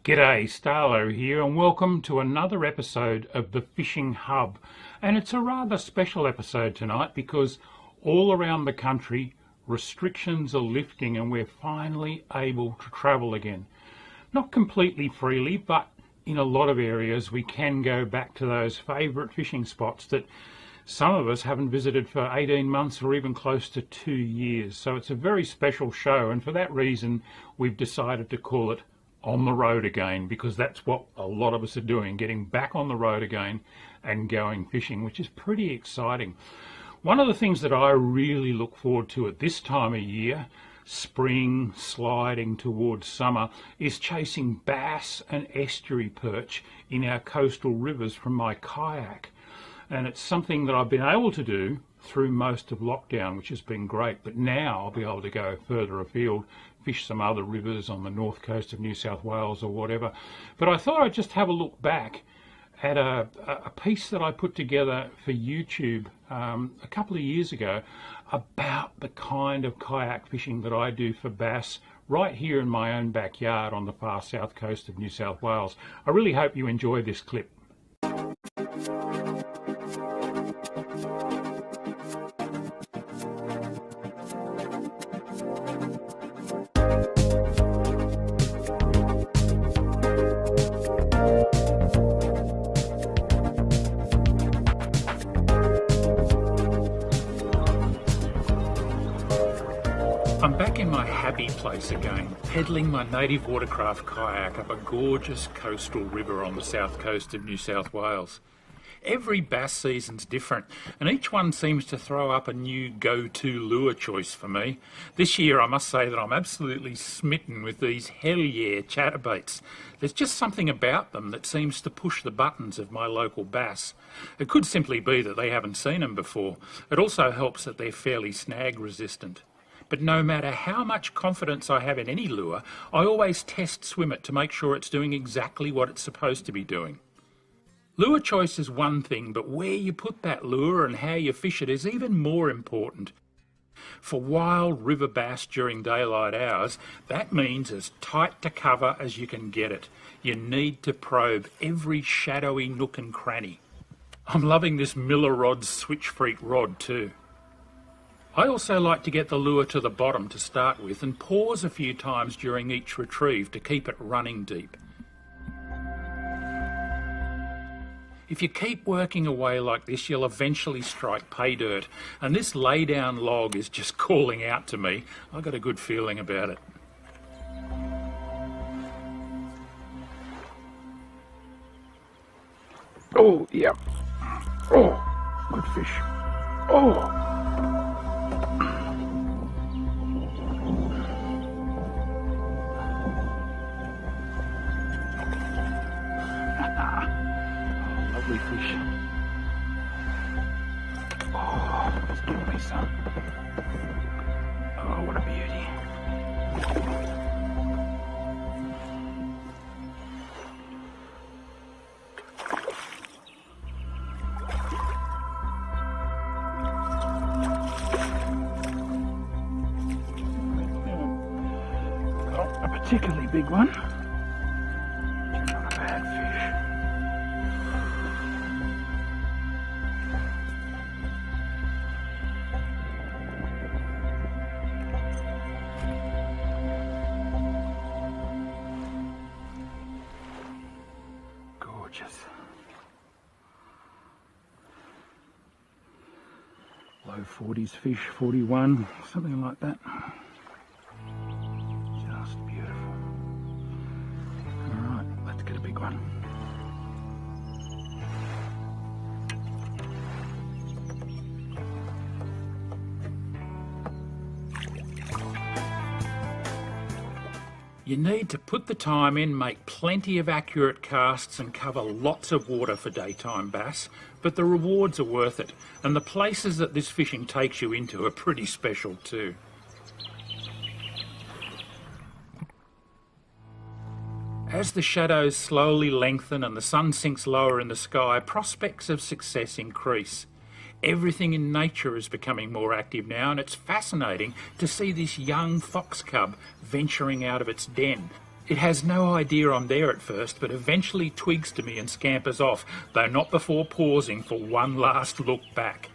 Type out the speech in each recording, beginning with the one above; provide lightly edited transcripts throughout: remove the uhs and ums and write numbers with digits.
G'day, Starlo here, and welcome to another episode of the Fishing Hub. And it's a rather special episode tonight because all around the country restrictions are lifting and we're finally able to travel again. Not completely freely, but in a lot of areas we can go back to those favourite fishing spots that some of us haven't visited for 18 months or even close to 2 years. So it's a very special show, and for that reason we've decided to call it On the Road Again, because that's what a lot of us are doing, getting back on the road again and going fishing, which is pretty exciting. One of the things that I really look forward to at this time of year, spring sliding towards summer, is chasing bass and estuary perch in our coastal rivers from my kayak. And it's something that I've been able to do through most of lockdown, which has been great, but now I'll be able to go further afield, fish some other rivers on the north coast of New South Wales or whatever. But I thought I'd just have a look back at a piece that I put together for YouTube a couple of years ago about the kind of kayak fishing that I do for bass right here in my own backyard on the far south coast of New South Wales. I really hope you enjoy this clip. I'm back in my happy place again, pedaling my native watercraft kayak up a gorgeous coastal river on the south coast of New South Wales. Every bass season's different, and each one seems to throw up a new go-to lure choice for me. This year I must say that I'm absolutely smitten with these hell yeah chatterbaits. There's just something about them that seems to push the buttons of my local bass. It could simply be that they haven't seen them before. It also helps that they're fairly snag resistant. But no matter how much confidence I have in any lure, I always test swim it to make sure it's doing exactly what it's supposed to be doing. Lure choice is one thing, but where you put that lure and how you fish it is even more important. For wild river bass during daylight hours, that means as tight to cover as you can get it. You need to probe every shadowy nook and cranny. I'm loving this Miller Rod's Switch Freak rod too. I also like to get the lure to the bottom to start with and pause a few times during each retrieve to keep it running deep. If you keep working away like this, you'll eventually strike pay dirt, and this lay-down log is just calling out to me. I've got a good feeling about it. Oh, yeah. Oh, good fish. Oh. Lovely fish. Oh, it's giving me some. Oh, what a beauty. Oh, a particularly big one. Not a bad fish. Gorgeous. Low 40s fish, 41, something like that. Just beautiful. Alright, let's get a big one. You need to put the time in, make plenty of accurate casts and cover lots of water for daytime bass, but the rewards are worth it, and the places that this fishing takes you into are pretty special too. As the shadows slowly lengthen and the sun sinks lower in the sky, prospects of success increase. Everything in nature is becoming more active now, and it's fascinating to see this young fox cub venturing out of its den. It has no idea I'm there at first, but eventually twigs to me and scampers off, though not before pausing for one last look back.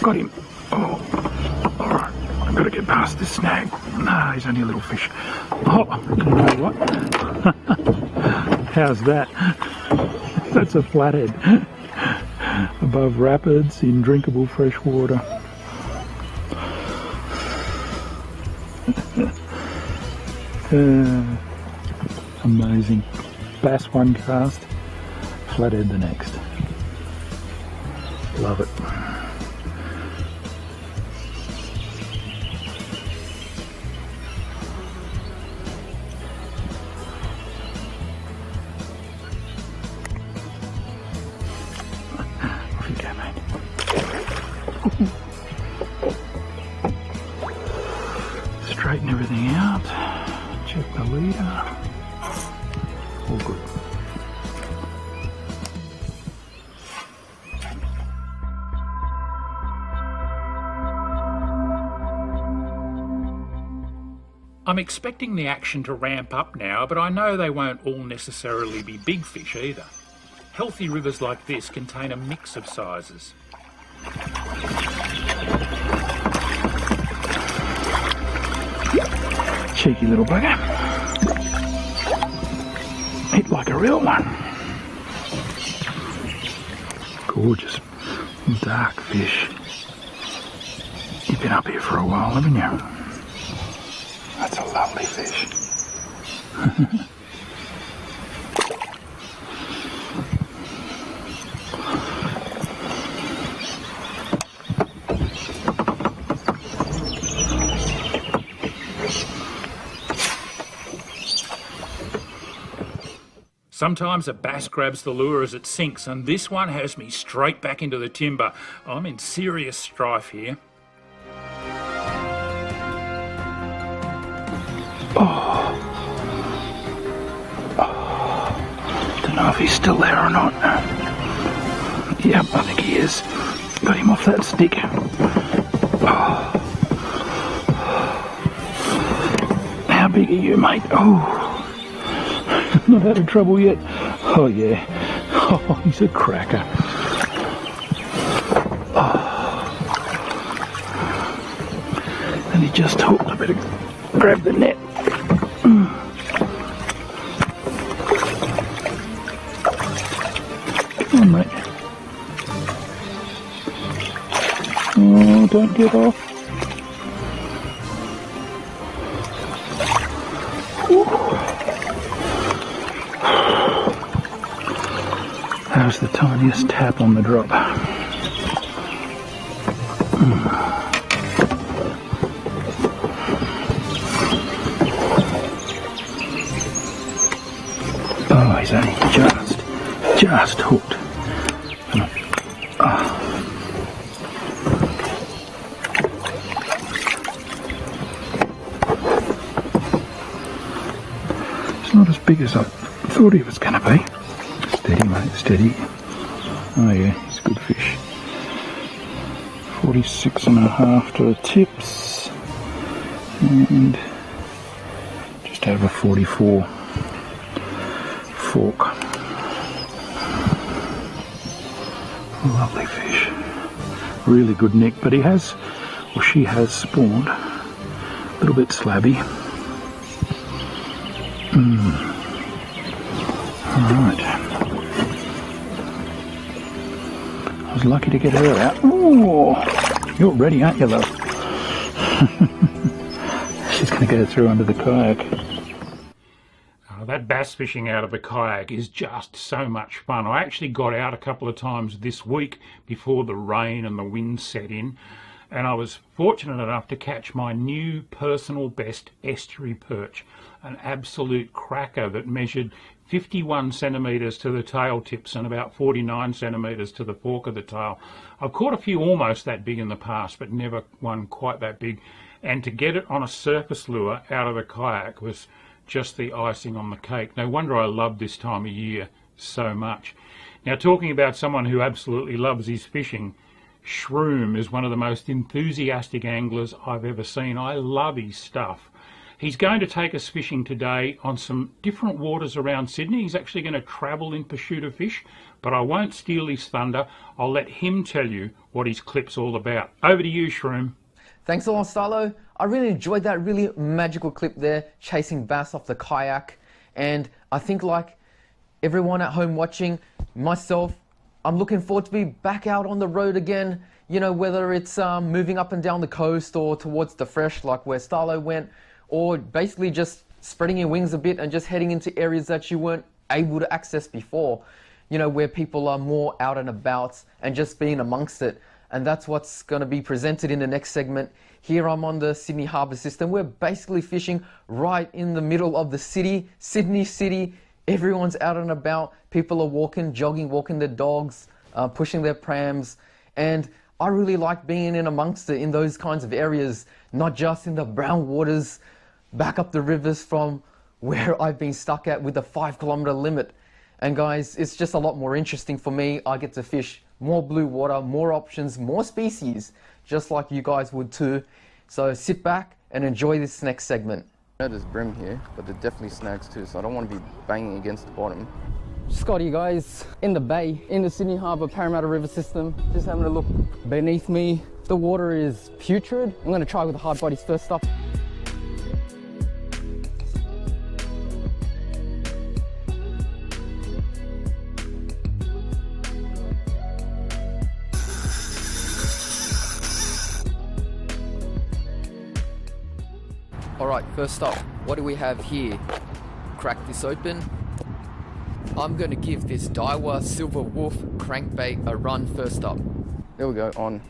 Got him. Oh, all right. I've got to get past this snag. No, he's only a little fish. Oh, you know what? How's that? That's a flathead. Above rapids in drinkable fresh water. Amazing. Bass one cast, flathead the next. Love it. Off you go, mate. Straighten everything out. Check the leader. All good. I'm expecting the action to ramp up now, but I know they won't all necessarily be big fish either. Healthy rivers like this contain a mix of sizes. Cheeky little bugger. Hit like a real one. Gorgeous dark fish. You've been up here for a while, haven't you? That's a lovely fish. Sometimes a bass grabs the lure as it sinks, and this one has me straight back into the timber. I'm in serious strife here. Don't know if he's still there or not. Yep, I think he is. Got him off that stick. How big are you, mate? Oh, not out of trouble yet. Oh yeah. Oh, he's a cracker. And he just hooked. I better grab the net. Come on, mate. Oh, don't get off. That was the tiniest tap on the drop. Oh, he's only just hooked. It's not as big as I thought he was going to be. Steady, mate, steady. Oh yeah, he's a good fish. 46.5 to the tips. And just over 44 fork. Lovely fish. Really good neck, but he has, or she has spawned. A little bit slabby. Alright. I was lucky to get her out. Ooh, you're ready, aren't you, love? She's going to go through under the kayak. That bass fishing out of the kayak is just so much fun. I actually got out a couple of times this week before the rain and the wind set in, and I was fortunate enough to catch my new personal best estuary perch, an absolute cracker that measured 51 centimetres to the tail tips and about 49 centimetres to the fork of the tail. I've caught a few almost that big in the past, but never one quite that big, and to get it on a surface lure out of the kayak was just the icing on the cake. No wonder I love this time of year so much. Now, talking about someone who absolutely loves his fishing, Shroom is one of the most enthusiastic anglers I've ever seen. I love his stuff. He's going to take us fishing today on some different waters around Sydney. He's actually going to travel in pursuit of fish, but I won't steal his thunder. I'll let him tell you what his clip's all about. Over to you, Shroom. Thanks a lot, Starlo. I really enjoyed that really magical clip there, chasing bass off the kayak. And I think, like everyone at home watching, myself, I'm looking forward to be back out on the road again. You know, whether it's moving up and down the coast or towards the fresh, like where Starlo went, or basically just spreading your wings a bit and just heading into areas that you weren't able to access before. You know, where people are more out and about and just being amongst it. And that's what's going to be presented in the next segment. Here I'm on the Sydney Harbour system. We're basically fishing right in the middle of the city, Sydney City. Everyone's out and about. People are walking, jogging, walking their dogs, pushing their prams. And I really like being in amongst it in those kinds of areas, not just in the brown waters, back up the rivers from where I've been stuck at with the 5-kilometre limit. And guys, it's just a lot more interesting for me. I get to fish more blue water, more options, more species, just like you guys would too. So sit back and enjoy this next segment. There's brim here, but there definitely snags too, so I don't want to be banging against the bottom. Scotty, guys, in the bay, in the Sydney Harbour Parramatta River system, just having a look beneath me. The water is putrid. I'm going to try with the hard bodies first up. Alright, first up, what do we have here? Crack this open. I'm going to give this Daiwa Silver Wolf crankbait a run first up. There we go, on.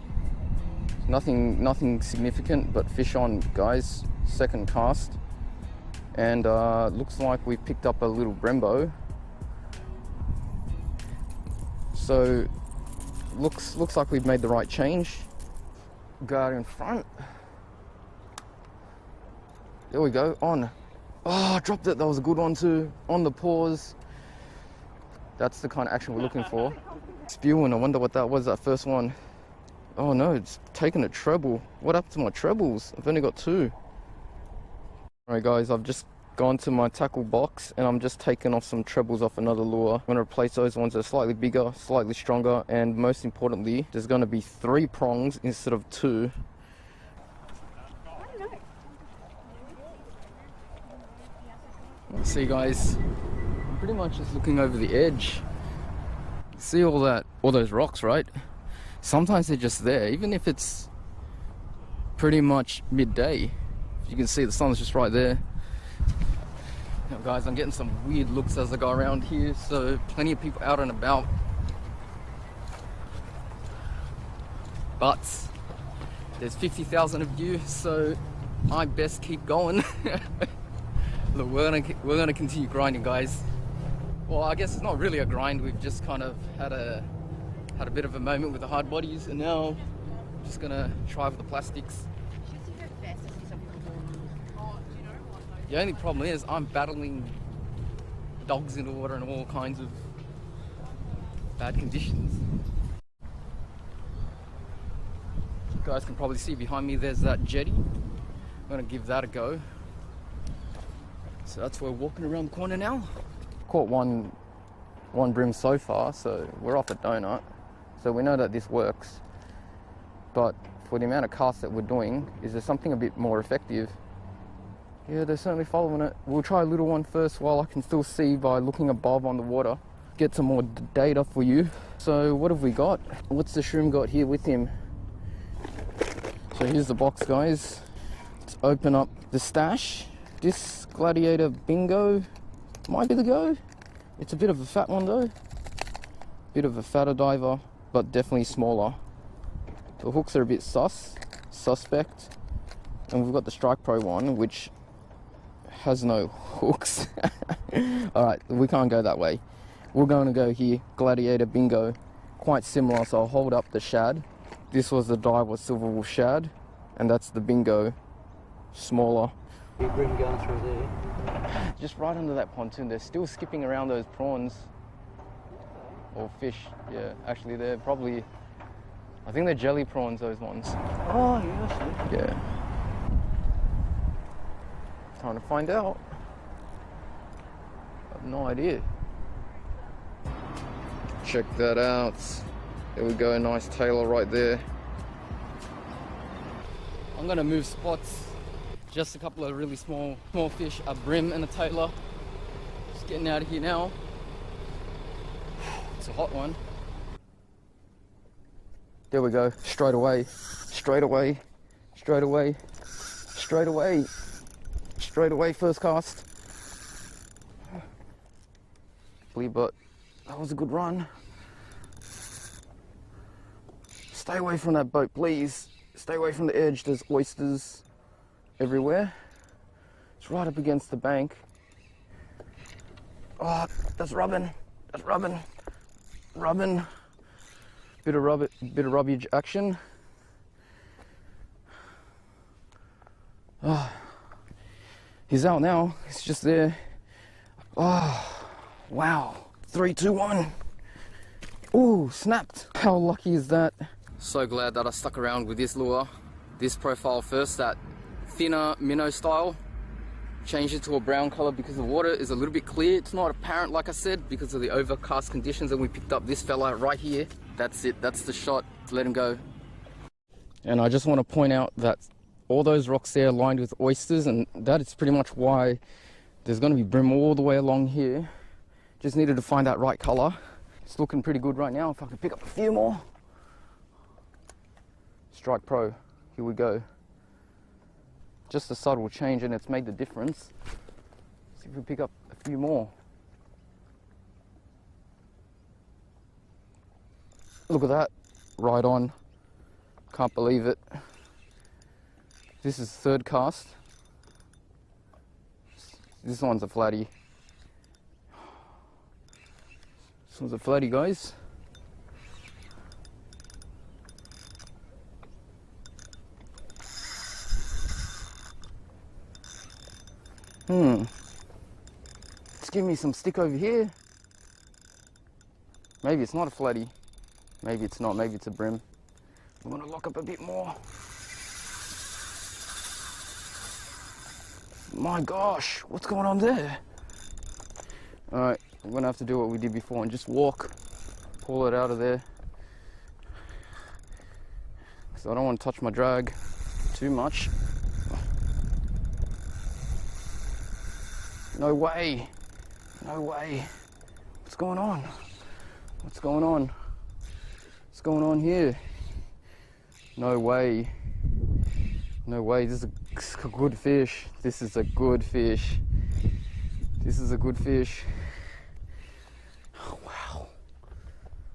Nothing significant, but fish on, guys. Second cast. And looks like we picked up a little Brembo. So, looks like we've made the right change. Go out in front. There we go, on. Oh, I dropped it, that was a good one too. On the pause. That's the kind of action we're looking for. Spewing, I wonder what that was, that first one. Oh no, it's taken a treble. What happened to my trebles? I've only got 2. Alright guys, I've just gone to my tackle box and I'm just taking off some trebles off another lure. I'm going to replace those ones that are slightly bigger, slightly stronger, and most importantly, there's going to be 3 prongs instead of 2. See guys, I'm pretty much just looking over the edge. See all those rocks, right? Sometimes they're just there, even if it's pretty much midday. You can see the sun's just right there. Now guys, I'm getting some weird looks as I go around here, so plenty of people out and about. But there's 50,000 of you, so I best keep going. Look, we're gonna continue grinding, guys. Well, I guess it's not really a grind. We've just kind of had a bit of a moment with the hard bodies, and now I'm just gonna try with the plastics. The only problem is I'm battling dogs in the water and all kinds of bad conditions. You guys can probably see behind me there's that jetty. I'm gonna give that a go. So that's where we're walking around the corner now. Caught one brim so far, so we're off a donut. So we know that this works. But for the amount of casts that we're doing, is there something a bit more effective? Yeah, they're certainly following it. We'll try a little one first while I can still see by looking above on the water. Get some more data for you. So what have we got? What's the Shroom got here with him? So here's the box, guys. Let's open up the stash. This Gladiator Bingo might be the go. It's a bit of a fat one though. Bit of a fatter diver, but definitely smaller. The hooks are a bit suspect. And we've got the Strike Pro one, which has no hooks. Alright, we can't go that way. We're going to go here, Gladiator Bingo. Quite similar, so I'll hold up the shad. This was the Daiwa Silver Wolf shad, and that's the Bingo, smaller. Big brim going through there. Just right under that pontoon. They're still skipping around those prawns. Or fish, yeah. Actually, they're probably... I think they're jelly prawns, those ones. Oh, yeah. Yeah. Time to find out. I have no idea. Check that out. There we go, a nice tailor right there. I'm gonna move spots. Just a couple of really small fish, a brim and a tailor. Just getting out of here now. It's a hot one. There we go, straight away, straight away, straight away, straight away, straight away, first cast. But that was a good run. Stay away from that boat, please. Stay away from the edge, there's oysters everywhere. It's right up against the bank. Oh, that's rubbing, rubbing. Bit of rubbage action. Oh, he's out now. He's just there. Oh, wow. 3, 2, 1. Ooh, snapped. How lucky is that? So glad that I stuck around with this lure. This profile first, that thinner minnow style. Changed it to a brown color because the water is a little bit clear. It's not apparent, like I said, because of the overcast conditions, and we picked up this fella right here. That's it, that's the shot. Let him go. And I just want to point out that all those rocks there are lined with oysters, and that is pretty much why there's going to be brim all the way along here. Just needed to find that right color. It's looking pretty good right now. If I can pick up a few more. Strike Pro, here we go. Just a subtle change and it's made the difference. See if we pick up a few more. Look at that, right on. Can't believe it. This is third cast. This one's a flatty. This one's a flatty, guys. Let's give me some stick over here. Maybe it's not a flatty. Maybe it's not, maybe it's a brim. I'm gonna lock up a bit more. My gosh, what's going on there? Alright, I'm gonna have to do what we did before and just walk, pull it out of there. Because I don't want to touch my drag too much. No way, no way. What's going on? What's going on? What's going on here? No way. No way, this is a good fish. This is a good fish. This is a good fish. Oh, wow.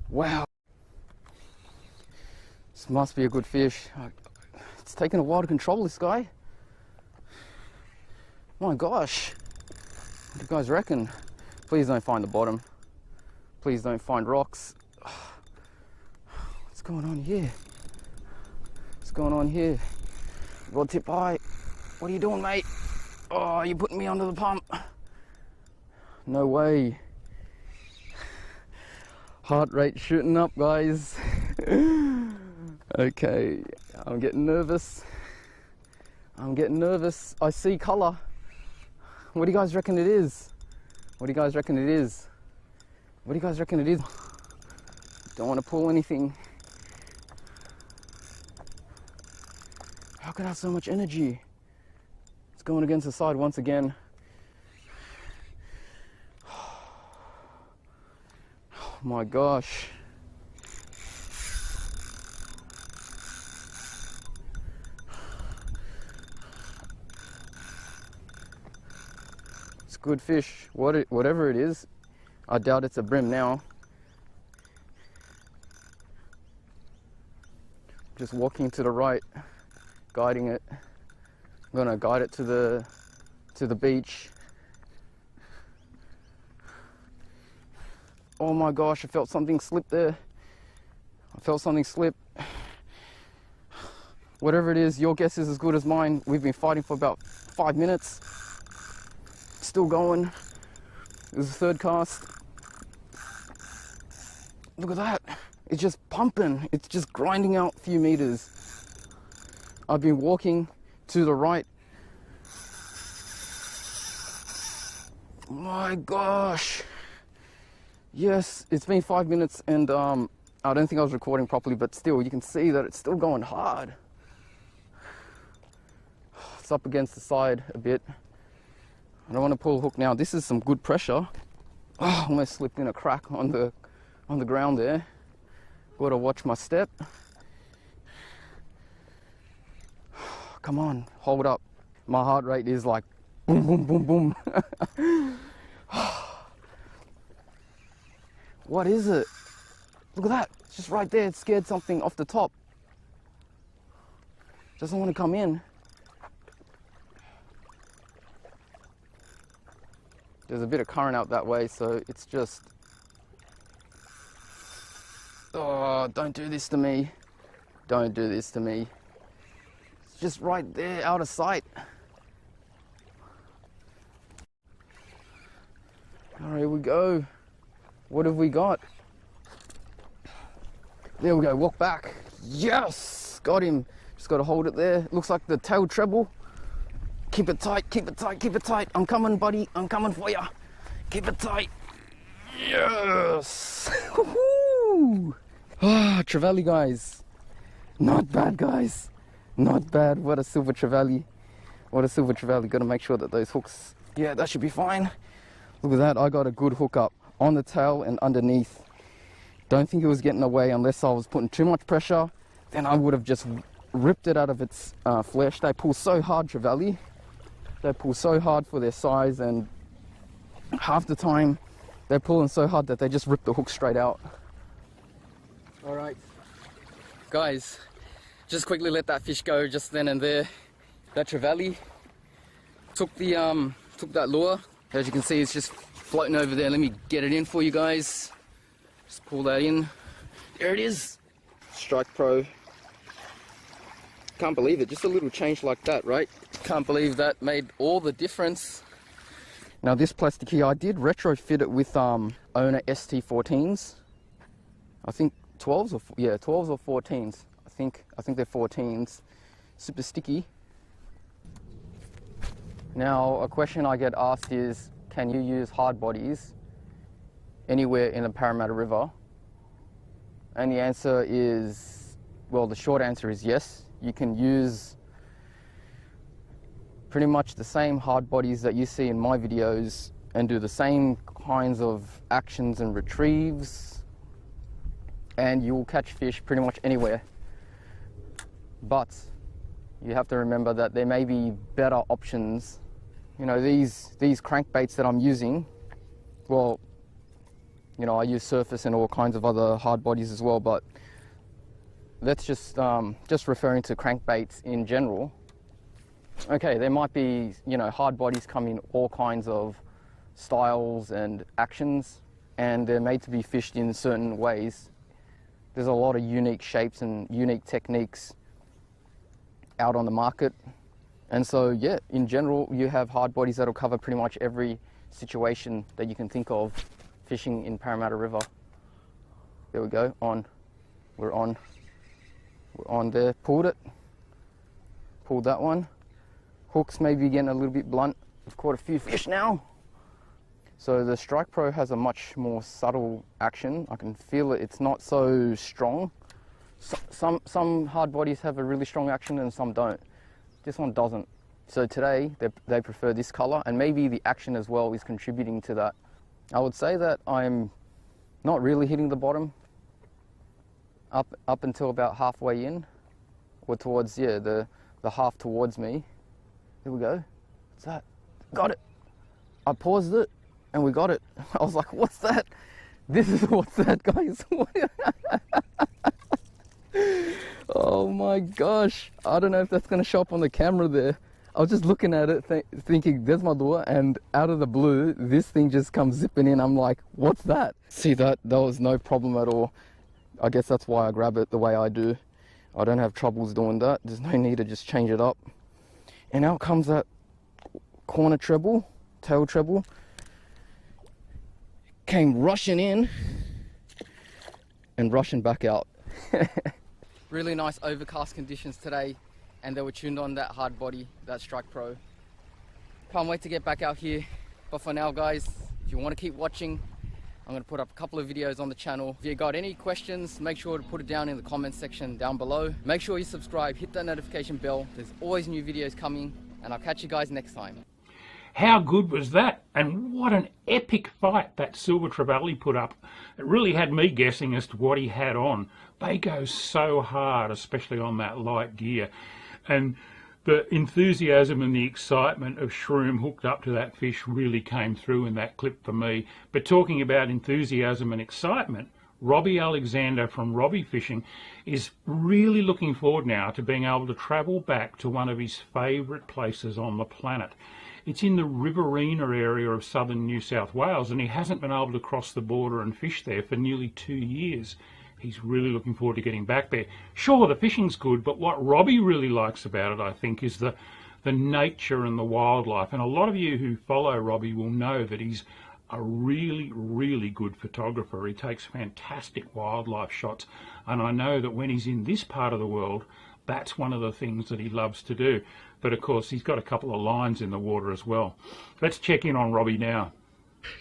Wow. This must be a good fish. It's taken a while to control this guy. My gosh. What do you guys reckon? Please don't find the bottom. Please don't find rocks. What's going on here? What's going on here? Rod tip high. What are you doing, mate? Oh, you're putting me under the pump. No way. Heart rate shooting up, guys. Okay, I'm getting nervous. I'm getting nervous. I see color. What do you guys reckon it is? What do you guys reckon it is? What do you guys reckon it is? Don't want to pull anything. How can I have so much energy? It's going against the side once again. Oh my gosh. It's good fish, whatever it is. I doubt it's a brim now. Just walking to the right, guiding it. I'm gonna guide it to the beach. Oh my gosh, I felt something slip there. I felt something slip. Whatever it is, your guess is as good as mine. We've been fighting for about 5 minutes. still going. It was the third cast. Look at that. It's just pumping. It's just grinding out a few meters. I've been walking to the right. My gosh. Yes, it's been 5 minutes and I don't think I was recording properly, but still, you can see that it's still going hard. It's up against the side a bit. I don't want to pull a hook now. This is some good pressure. Oh, almost slipped in a crack on the ground there. Got to watch my step. Come on, hold up. My heart rate is like boom, boom, boom, boom. What is it? Look at that. It's just right there. It scared something off the top. Doesn't want to come in. There's a bit of current out that way, so it's just... Oh, don't do this to me. Don't do this to me. It's just right there, out of sight. All right, here we go. What have we got? There we go, walk back. Yes, got him. Just got to hold it there. Looks like the tail treble. Keep it tight, keep it tight, keep it tight. I'm coming, buddy. I'm coming for you. Keep it tight. Yes. Woohoo! Ah, trevally, guys. Not bad, guys. Not bad. What a silver trevally. What a silver trevally. Got to make sure that those hooks... Yeah, that should be fine. Look at that. I got a good hook up on the tail and underneath. Don't think it was getting away unless I was putting too much pressure. Then I would have just ripped it out of its flesh. They pull so hard, trevally. They pull so hard for their size, and half the time they're pulling so hard that they just rip the hook straight out. All right, guys, just quickly let that fish go just then and there. That trevally took that lure. As you can see, it's just floating over there. Let me get it in for you guys. Just pull that in. There it is. Strike Pro. Can't believe it. Just a little change like that, right? Can't believe that made all the difference. Now this plastic here, I did retrofit it with owner ST14s. I think 12s or 12s or 14s. I think they're 14s. Super sticky. Now a question I get asked is, can you use hard bodies anywhere in the Parramatta River? And the answer is, well, the short answer is yes. You can use pretty much the same hard bodies that you see in my videos and do the same kinds of actions and retrieves, and you will catch fish pretty much anywhere. But you have to remember that there may be better options. You know, these crankbaits that I'm using, well, you know, I use surface and all kinds of other hard bodies as well, but that's just referring to crankbaits in general. Okay, there might be, you know, hard bodies come in all kinds of styles and actions, and they're made to be fished in certain ways. There's a lot of unique shapes and unique techniques out on the market. And so, yeah, in general, you have hard bodies that'll cover pretty much every situation that you can think of fishing in Parramatta River. There we go, on. We're on. We're on there. Pulled it. Pulled that one. Hooks may be getting a little bit blunt. I've caught a few fish now. So the Strike Pro has a much more subtle action. I can feel it. It's not so strong. Some hard bodies have a really strong action and some don't. This one doesn't. So today they prefer this color, and maybe the action as well is contributing to that. I would say that I'm not really hitting the bottom up until about halfway in, or towards, yeah, the half towards me. Here we go. What's that? Got it. I paused it and we got it. I was like, what's that? This is what's that, guys. Oh my gosh. I don't know if that's going to show up on the camera there. I was just looking at it thinking, there's my lure, and out of the blue, this thing just comes zipping in. I'm like, what's that? See, that was no problem at all. I guess that's why I grab it the way I do. I don't have troubles doing that. There's no need to just change it up. And out comes that corner treble. tail treble. Came rushing in and rushing back out. Really nice overcast conditions today, and they were tuned on that hard body, that Strike Pro. Can't wait to get back out here. But for now, guys, if you want to keep watching, I'm going to put up a couple of videos on the channel. If you got any questions, make sure to put it down in the comment section down below. Make sure you subscribe, hit that notification bell. There's always new videos coming, and I'll catch you guys next time. How good was that? And what an epic fight that Silver Trevally put up. It really had me guessing as to what he had on. They go so hard, especially on that light gear. And the enthusiasm and the excitement of Shroom hooked up to that fish really came through in that clip for me. But talking about enthusiasm and excitement, Robbie Alexander from Robbie Fishing is really looking forward now to being able to travel back to one of his favourite places on the planet. It's in the Riverina area of southern New South Wales, and he hasn't been able to cross the border and fish there for nearly 2 years. He's really looking forward to getting back there. Sure, the fishing's good, but what Robbie really likes about it, I think, is the nature and the wildlife. And a lot of you who follow Robbie will know that he's a really, really good photographer. He takes fantastic wildlife shots. And I know that when he's in this part of the world, that's one of the things that he loves to do. But of course, he's got a couple of lines in the water as well. Let's check in on Robbie now.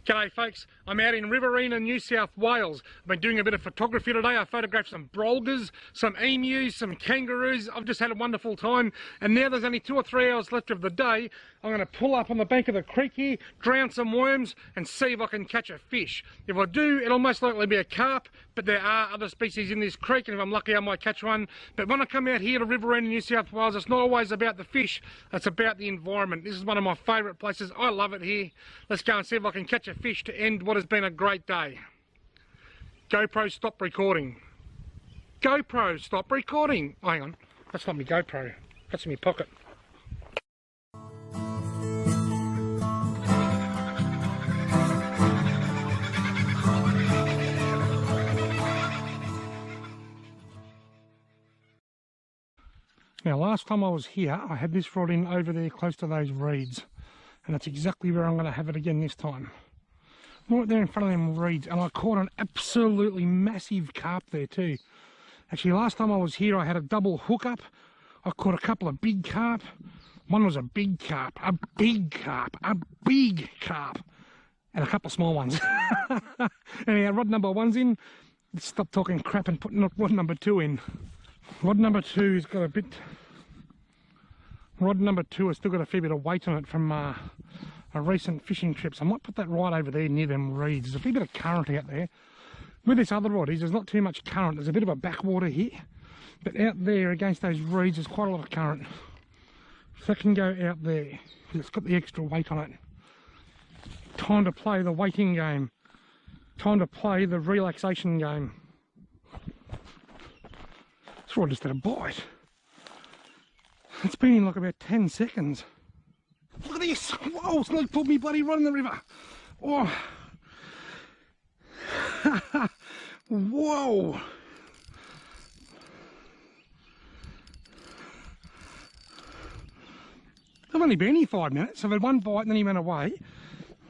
G'day folks, I'm out in Riverina, New South Wales. I've been doing a bit of photography today. I photographed some brolgas, some emus, some kangaroos. I've just had a wonderful time, and now there's only 2 or 3 hours left of the day. I'm going to pull up on the bank of the creek here, drown some worms and see if I can catch a fish. If I do, it'll most likely be a carp, but there are other species in this creek, and if I'm lucky I might catch one. But when I come out here to Riverina, New South Wales, it's not always about the fish, it's about the environment. This is one of my favourite places. I love it here. Let's go and see if I can catch a fish to end what has been a great day. GoPro, stop recording. GoPro, stop recording. Oh, hang on, that's not my GoPro, that's in my pocket. Now, last time I was here, I had this rod in over there close to those reeds, and that's exactly where I'm going to have it again this time. Right there in front of them reeds, and I caught an absolutely massive carp there too. Actually, last time I was here, I had a double hookup. I caught a couple of big carp. One was a big carp, a big carp, a big carp, and a couple of small ones. Anyhow, rod number 1's in. Let's stop talking crap and put rod number 2 in. Rod number 2 has got a bit. Rod number 2 has still got a fair bit of weight on it from a recent fishing trip. So I might put that right over there near them reeds. There's a fair bit of current out there. With this other rod, there's not too much current. There's a bit of a backwater here, but out there against those reeds, there's quite a lot of current. So I can go out there because it's got the extra weight on it. Time to play the waiting game. Time to play the relaxation game. This rod just had a bite. It's been in like about 10 seconds. Look at this! Whoa, it's like pulled me bloody rod in the river. Oh. Whoa! I've only been here 5 minutes. I've had one bite and then he went away.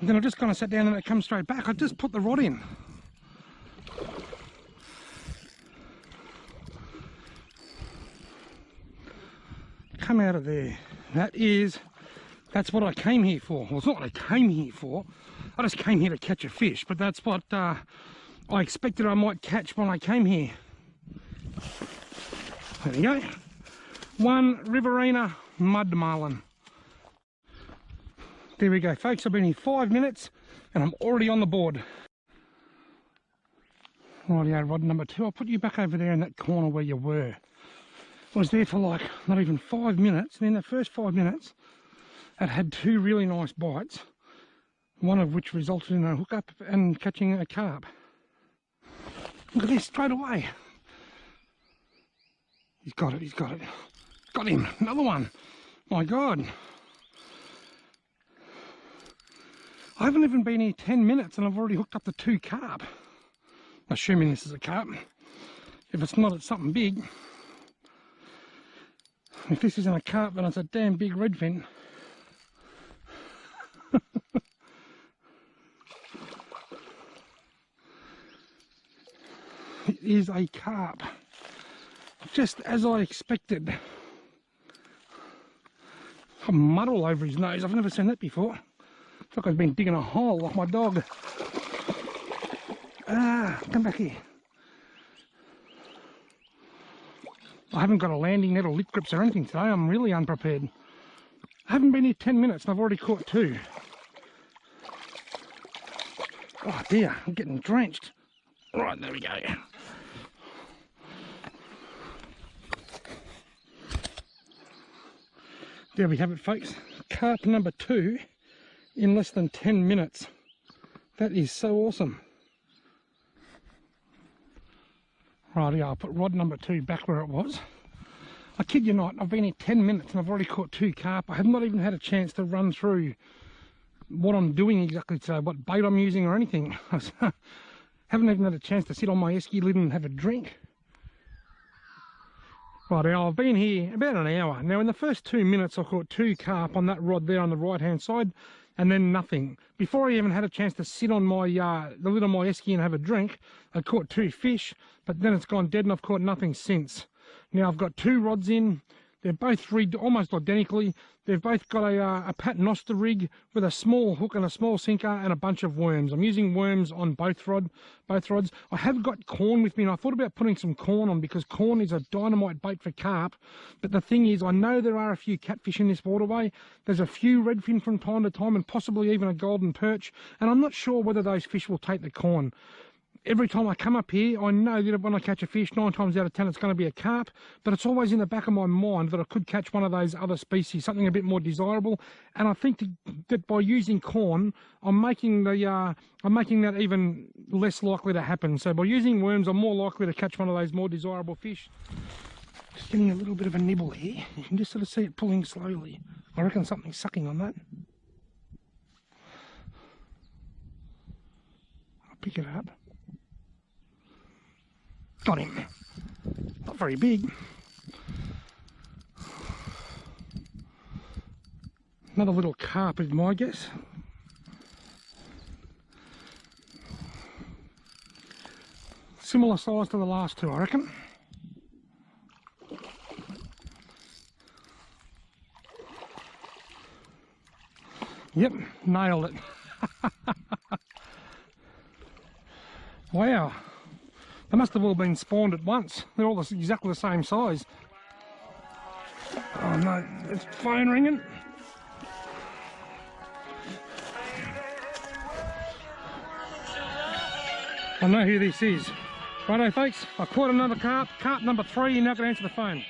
And then I just kind of sat down and it comes straight back. I just put the rod in. Come out of there. That's what I came here for. Well, it's not what I came here for. I just came here to catch a fish, but that's what I expected I might catch when I came here. There we go. One Riverina mud marlin. There we go, folks. I've been here 5 minutes and I'm already on the board. Rightio, rod number 2. I'll put you back over there in that corner where you were. I was there for like not even 5 minutes, and in the first 5 minutes it had 2 really nice bites, one of which resulted in a hookup and catching a carp. Look at this, straight away. He's got it, he's got it. Got him, another one. My God. I haven't even been here 10 minutes and I've already hooked up the 2 carp. Assuming this is a carp. If it's not, it's something big. If this isn't a carp, then it's a damn big redfin. It is a carp, just as I expected. Got mud all over his nose. I've never seen that before. It's like I've been digging a hole like my dog. Ah, come back here. I haven't got a landing net or lip grips or anything today. I'm really unprepared. I haven't been here 10 minutes and I've already caught 2. Oh dear, I'm getting drenched. Right, there we go. There we have it, folks. Carp number 2 in less than 10 minutes. That is so awesome. Righty, I'll put rod number 2 back where it was. I kid you not, I've been here 10 minutes and I've already caught 2 carp. I have not even had a chance to run through what I'm doing exactly today, what bait I'm using or anything. I haven't even had a chance to sit on my esky lid and have a drink. Right, I've been here about an hour. Now in the first 2 minutes I caught 2 carp on that rod there on the right hand side, and then nothing. Before I even had a chance to sit on my the lid on my esky and have a drink, I caught 2 fish, but then it's gone dead and I've caught nothing since. Now I've got 2 rods in. They're both rigged almost identically. They've both got a paternoster rig with a small hook and a small sinker and a bunch of worms. I'm using worms on both rods. I have got corn with me, and I thought about putting some corn on because corn is a dynamite bait for carp. But the thing is, I know there are a few catfish in this waterway. There's a few redfin from time to time and possibly even a golden perch. And I'm not sure whether those fish will take the corn. Every time I come up here, I know that when I catch a fish, 9 times out of 10 it's going to be a carp, but it's always in the back of my mind that I could catch one of those other species, something a bit more desirable. And I think that by using corn, I'm making that even less likely to happen. So by using worms, I'm more likely to catch one of those more desirable fish. Just getting a little bit of a nibble here. You can just sort of see it pulling slowly. I reckon something's sucking on that. I'll pick it up. Got him. Not very big. Another little carp is my guess. Similar size to the last 2, I reckon. Yep, nailed it. Wow. They must have all been spawned at once. They're all exactly the same size. Oh no, it's phone ringing. I know who this is. Righto folks, I caught another carp, carp number 3, you're now going to answer the phone.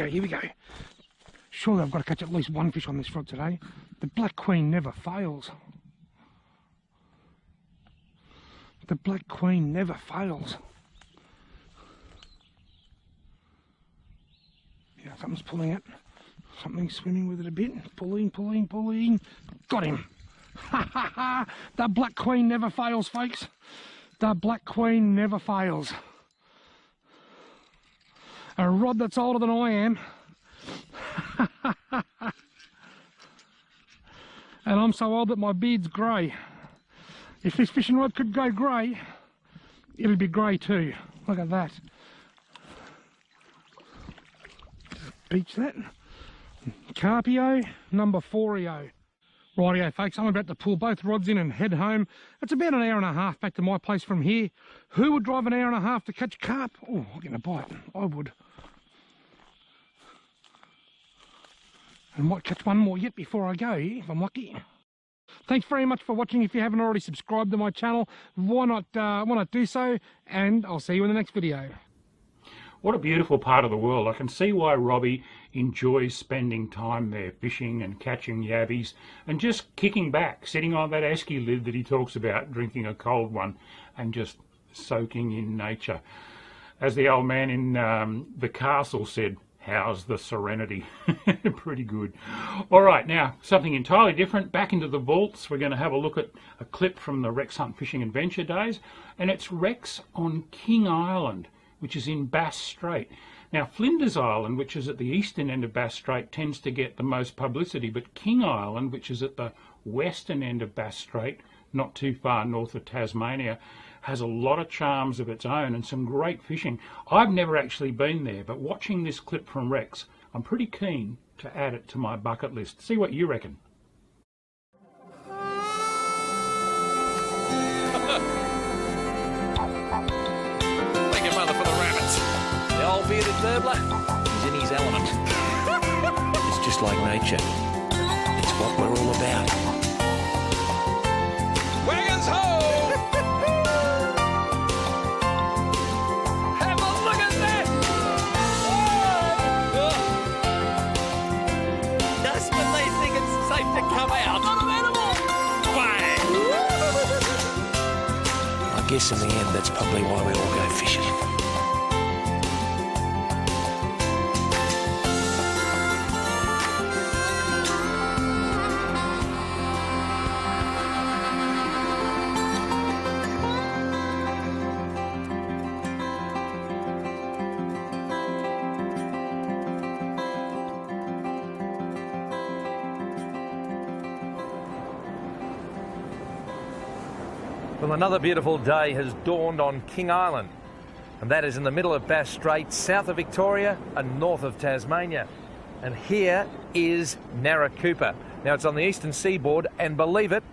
Here we go. Surely I've got to catch at least 1 fish on this rod today. The black queen never fails. The black queen never fails. Yeah, something's pulling it. Something's swimming with it a bit. Pulling, pulling, pulling. Got him. Ha ha ha! The black queen never fails, folks. The black queen never fails. A rod that's older than I am. And I'm so old that my beard's grey. If this fishing rod could go grey, it'd be grey too. Look at that. Beach that. Carpio number 4EO. Rightio folks, I'm about to pull both rods in and head home. It's about an hour and a half back to my place from here. Who would drive an hour and a half to catch carp? Oh, I'll get a bite. I would. I might catch one more yet before I go, if I'm lucky. Thanks very much for watching. If you haven't already subscribed to my channel, why not do so? And I'll see you in the next video. What a beautiful part of the world. I can see why Robbie enjoys spending time there, fishing and catching yabbies and just kicking back, sitting on that esky lid that he talks about, drinking a cold one and just soaking in nature. As the old man in the castle said, how's the serenity? Pretty good. All right, now something entirely different. Back into the vaults. We're going to have a look at a clip from the Rex Hunt Fishing Adventure days, and it's Rex on King Island, which is in Bass Strait. Now, Flinders Island, which is at the eastern end of Bass Strait, tends to get the most publicity, but King Island, which is at the western end of Bass Strait, not too far north of Tasmania, has a lot of charms of its own and some great fishing. I've never actually been there, but watching this clip from Rex, I'm pretty keen to add it to my bucket list. See what you reckon. The old bearded burbler, he's in his element. It's just like nature. It's what we're all about. Wagons ho! Have a look at that! Just when they think it's safe to come out. Not an animal! Bang! I guess in the end, that's probably why we all go fishing. Well, another beautiful day has dawned on King Island, and that is in the middle of Bass Strait, south of Victoria and north of Tasmania. And here is Narracupa. Now, it's on the eastern seaboard, and believe it,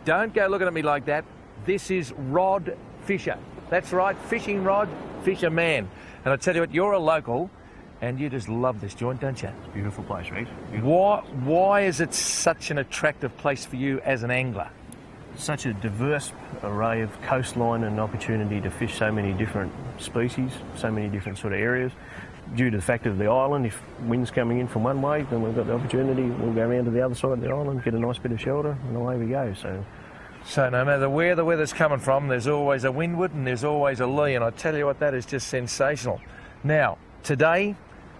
don't go looking at me like that, this is Rod Fisher. That's right, fishing rod, fisherman. And I tell you what, you're a local, and you just love this joint, don't you? Beautiful place, Rex. Why is it such an attractive place for you as an angler? Such a diverse array of coastline and opportunity to fish so many different species, so many different sort of areas. Due to the fact of the island, if wind's coming in from one way, then we've got the opportunity, we'll go around to the other side of the island, get a nice bit of shelter, and away we go. So no matter where the weather's coming from, there's always a windward and there's always a lee, and I tell you what, that is just sensational. Now, today,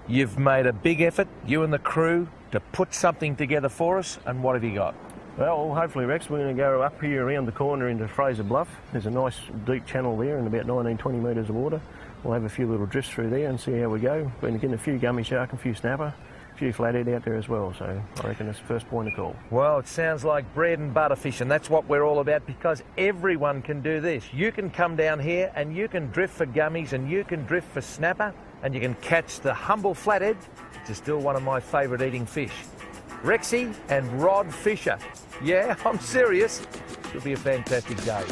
you've made a big effort, you and the crew, to put something together for us, and what have you got? Well, hopefully, Rex, we're going to go up here around the corner into Fraser Bluff. There's a nice deep channel there and about 19, 20 metres of water. We'll have a few little drifts through there and see how we go. We're going to get a few gummy shark and a few snapper, a few flathead out there as well, so I reckon that's the first point of call. Well, it sounds like bread and butter fish, and that's what we're all about, because everyone can do this. You can come down here and you can drift for gummies and you can drift for snapper and you can catch the humble flathead, which is still one of my favourite eating fish. Rexy and Rod Fisher. Yeah, I'm serious. It'll be a fantastic day.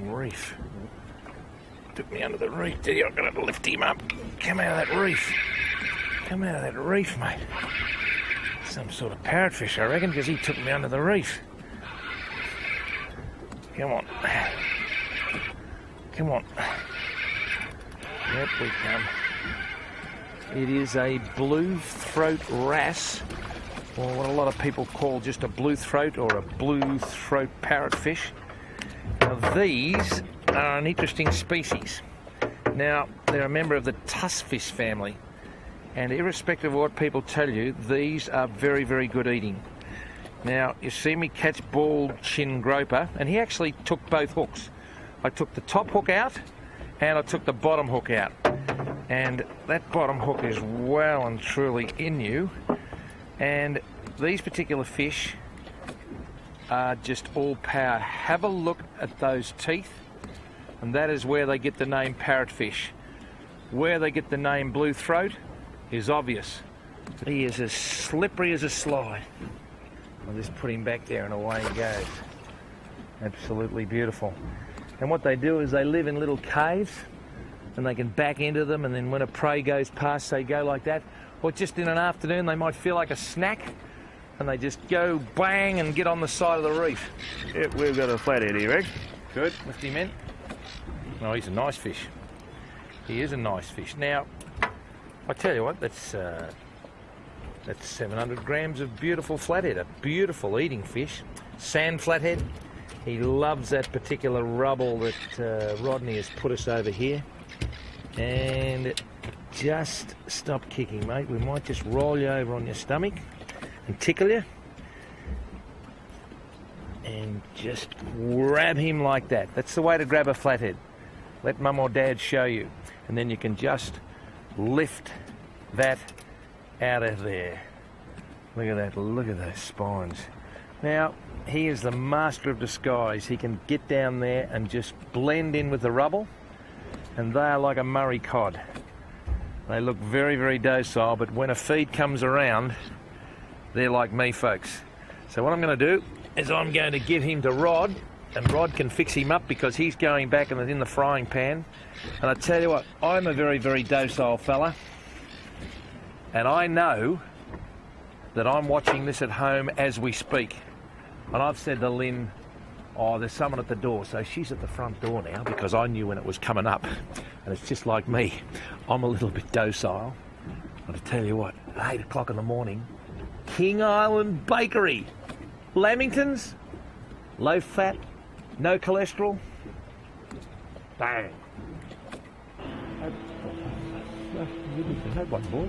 Reef. Took me under the reef, did he? I've got to lift him up. Come out of that reef. Come out of that reef, mate. Some sort of parrotfish, I reckon, because he took me under the reef. Come on. Come on. Yep, we come. It is a blue throat wrasse, or what a lot of people call just a blue throat or a blue throat parrotfish. Now, these are an interesting species. Now, they're a member of the tuskfish family, and irrespective of what people tell you, these are very, very good eating. Now, you see me catch bald chin groper, and he actually took both hooks. I took the top hook out, and I took the bottom hook out. And that bottom hook is well and truly in you. And these particular fish are just all power. Have a look at those teeth, and that is where they get the name parrotfish. where they get the name blue throat is obvious. He is as slippery as a slide. I'll just put him back there and away he goes. Absolutely beautiful. And what they do is they live in little caves and they can back into them, and then when a prey goes past they go like that. Or just in an afternoon they might feel like a snack and they just go bang and get on the side of the reef. Yep, we've got a flathead here, Rex. Good, lift him in. Oh, he's a nice fish. He is a nice fish. Now, I tell you what, that's 700 grams of beautiful flathead, a beautiful eating fish. Sand flathead. He loves that particular rubble that Rodney has put us over here. And just stop kicking, mate. We might just roll you over on your stomach and tickle you. And just grab him like that. That's the way to grab a flathead. Let mum or dad show you. And then you can just lift that out of there. Look at that, look at those spines. Now, he is the master of disguise. He can get down there and just blend in with the rubble, and they are like a Murray cod. They look very, very docile, but when a feed comes around, they're like me, folks. So what I'm going to do is I'm going to give him to Rod, and Rod can fix him up because he's going back and in the frying pan. And I tell you what, I'm a very, very docile fella, and I know that I'm watching this at home as we speak. And I've said to Lynn, oh, there's someone at the door. So she's at the front door now because I knew when it was coming up. And it's just like me. I'm a little bit docile. But I tell you what, at 8 o'clock in the morning, King Island Bakery. Lamingtons, low fat, no cholesterol. Bang. Have one, boy.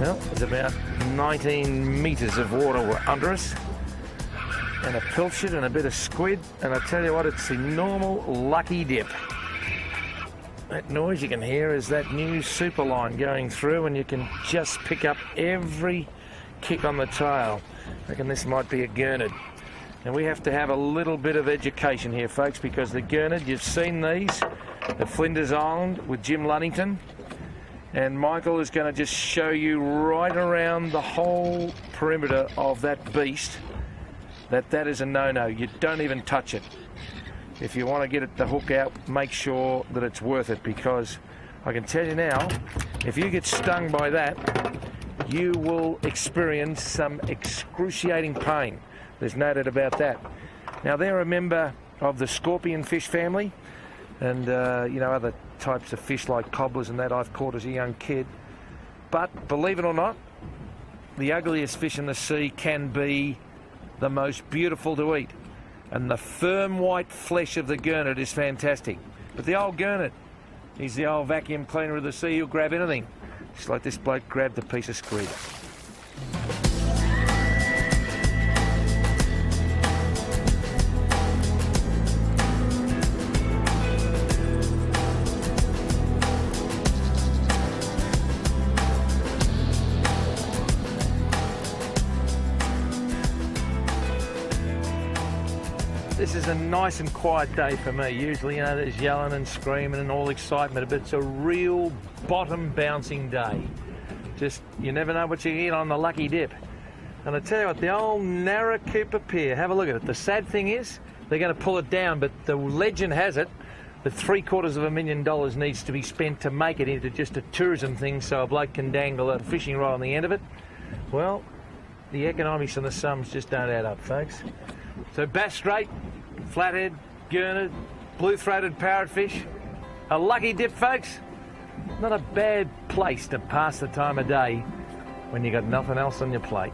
Well, there's about 19 metres of water under us, and a pilchard and a bit of squid, and I tell you what, it's the normal lucky dip. That noise you can hear is that new super line going through, and you can just pick up every kick on the tail. I reckon this might be a gurnard. And we have to have a little bit of education here, folks, because the gurnard, you've seen these at Flinders Island with Jim Luddington. And Michael is going to just show you right around the whole perimeter of that beast that is a no-no. You don't even touch it. If you want to get the hook out, make sure that it's worth it, because I can tell you now, if you get stung by that, you will experience some excruciating pain. There's no doubt about that. Now, they're a member of the scorpion fish family, and you know, other types of fish like cobblers and that I've caught as a young kid. But believe it or not, the ugliest fish in the sea can be the most beautiful to eat, and the firm white flesh of the gurnard is fantastic. But the old gurnard, he's the old vacuum cleaner of the sea. He'll grab anything, just like this bloke grabbed a piece of squid. This is a nice and quiet day for me. Usually, you know, there's yelling and screaming and all excitement, but it's a real bottom bouncing day. Just, you never know what you get on the lucky dip. And I tell you what, the old Narracoopa Pier, have a look at it. The sad thing is, they're going to pull it down, but the legend has it that $750,000 needs to be spent to make it into just a tourism thing so a bloke can dangle a fishing rod on the end of it. Well, the economics and the sums just don't add up, folks. So bass straight, flathead, gurnard, blue-throated parrotfish, a lucky dip, folks. Not a bad place to pass the time of day when you got nothing else on your plate.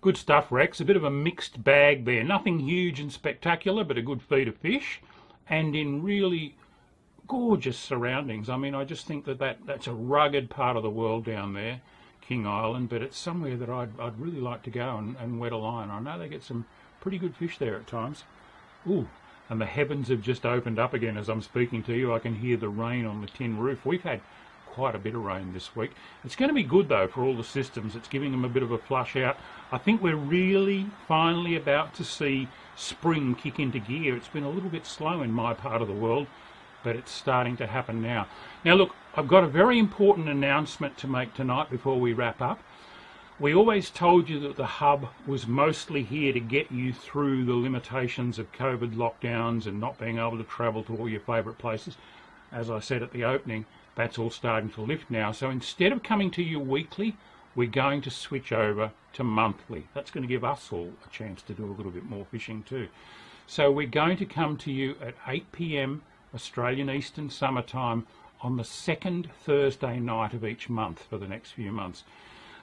Good stuff, Rex. A bit of a mixed bag there. Nothing huge and spectacular, but a good feed of fish, and in really gorgeous surroundings. I mean, I just think that's a rugged part of the world down there, King Island, but it's somewhere that I'd really like to go and wet a line. I know they get some pretty good fish there at times. Ooh, and the heavens have just opened up again as I'm speaking to you. I can hear the rain on the tin roof. We've had quite a bit of rain this week. It's going to be good though for all the systems. It's giving them a bit of a flush out. I think we're really finally about to see spring kick into gear. It's been a little bit slow in my part of the world, but it's starting to happen now. Now look, I've got a very important announcement to make tonight before we wrap up. We always told you that the hub was mostly here to get you through the limitations of COVID lockdowns and not being able to travel to all your favourite places. As I said at the opening, that's all starting to lift now. So instead of coming to you weekly, we're going to switch over to monthly. That's going to give us all a chance to do a little bit more fishing too. So we're going to come to you at 8 p.m. Australian Eastern Summer Time on the second Thursday night of each month for the next few months.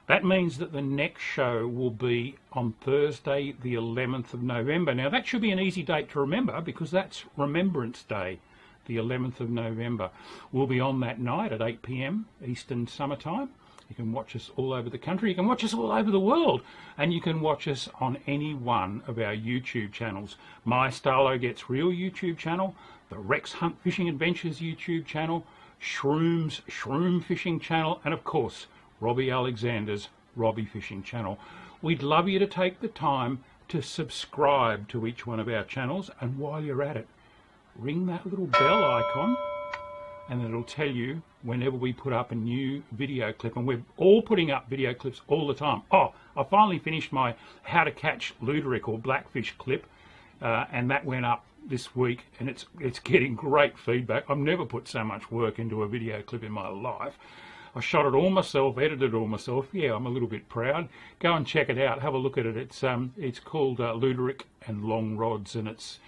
That means that the next show will be on Thursday the 11th of November. Now that should be an easy date to remember because that's Remembrance Day, the 11th of November. We'll be on that night at 8 p.m. Eastern Summer Time. You can watch us all over the country, you can watch us all over the world, and you can watch us on any one of our YouTube channels. My Starlo Gets Real YouTube channel, the Rex Hunt Fishing Adventures YouTube channel, Shroom's Shroom Fishing channel, and of course Robbie Alexander's Robbie Fishing channel. We'd love you to take the time to subscribe to each one of our channels, and while you're at it, ring that little bell icon and it'll tell you whenever we put up a new video clip, and we're all putting up video clips all the time. Oh, I finally finished my how to catch luderick or blackfish clip, and that went up this week, and it's getting great feedback. I've never put so much work into a video clip in my life. I shot it all myself, edited it all myself. Yeah, I'm a little bit proud. Go and check it out. Have a look at it. It's called Luderick and Long Rods, and it's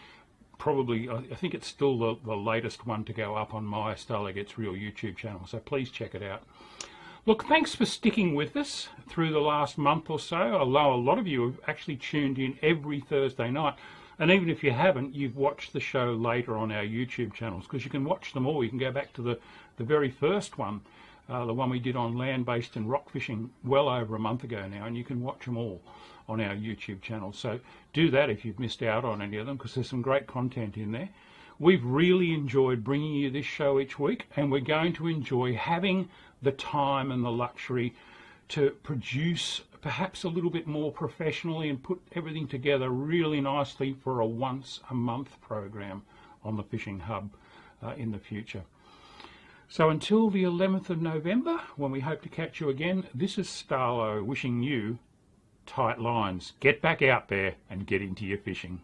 probably, I think it's still the latest one to go up on my Starlo Gets Real YouTube channel. So please check it out. Look, thanks for sticking with us through the last month or so. I know a lot of you have actually tuned in every Thursday night. And even if you haven't, you've watched the show later on our YouTube channels, because you can watch them all. You can go back to the very first one. The one we did on land-based and rock fishing well over a month ago now, and you can watch them all on our YouTube channel. So do that if you've missed out on any of them, because there's some great content in there. We've really enjoyed bringing you this show each week, and we're going to enjoy having the time and the luxury to produce perhaps a little bit more professionally and put everything together really nicely for a once-a-month program on the Fishing Hub in the future. So until the 11th of November, when we hope to catch you again, this is Starlo wishing you tight lines. Get back out there and get into your fishing.